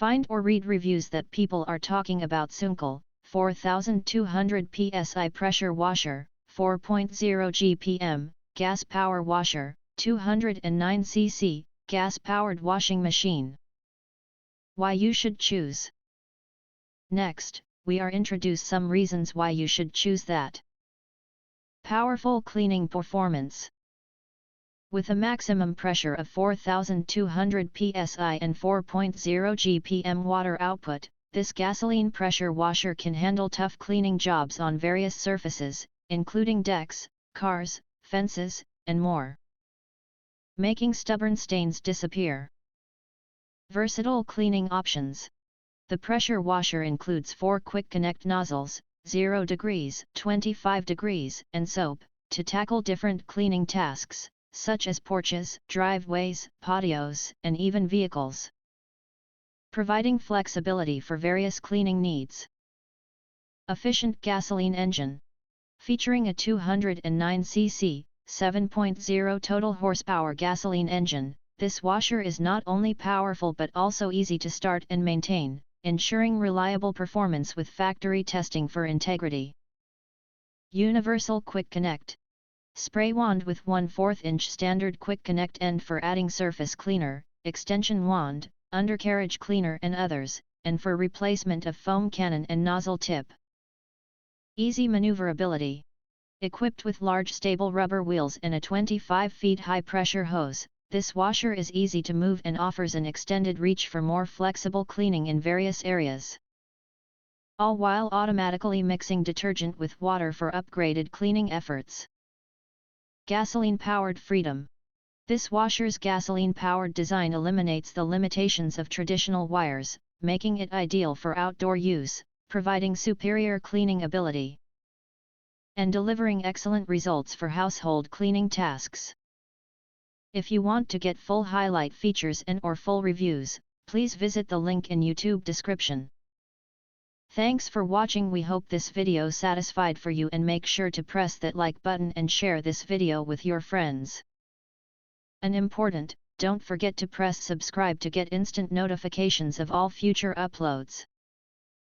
Find or read reviews that people are talking about Suyncll 4200 PSI pressure washer, 4.0 GPM, gas power washer, 209 cc, gas-powered washing machine. Why you should choose. Next, we are introduce some reasons why you should choose that. Powerful cleaning performance. With a maximum pressure of 4200 psi and 4.0 GPM water output, this gasoline pressure washer can handle tough cleaning jobs on various surfaces, including decks, cars, fences, and more, making stubborn stains disappear. Versatile cleaning options. The pressure washer includes 4 quick connect nozzles, 0 degrees, 25 degrees, and soap, to tackle different cleaning tasks, such as porches, driveways, patios, and even vehicles, providing flexibility for various cleaning needs. Efficient gasoline engine. Featuring a 209 cc, 7.0 total horsepower gasoline engine, this washer is not only powerful but also easy to start and maintain, ensuring reliable performance with factory testing for integrity. Universal Quick Connect. Spray wand with 1/4 inch standard quick connect end for adding surface cleaner, extension wand, undercarriage cleaner and others, and for replacement of foam cannon and nozzle tip. Easy maneuverability. Equipped with large stable rubber wheels and a 25 feet high pressure hose, this washer is easy to move and offers an extended reach for more flexible cleaning in various areas, all while automatically mixing detergent with water for upgraded cleaning efforts. Gasoline-powered freedom. This washer's gasoline-powered design eliminates the limitations of traditional wires, making it ideal for outdoor use, providing superior cleaning ability and delivering excellent results for household cleaning tasks. If you want to get full highlight features and/or full reviews, please visit the link in YouTube description. Thanks for watching. We hope this video satisfied for you, and make sure to press that like button and share this video with your friends. And important, don't forget to press subscribe to get instant notifications of all future uploads.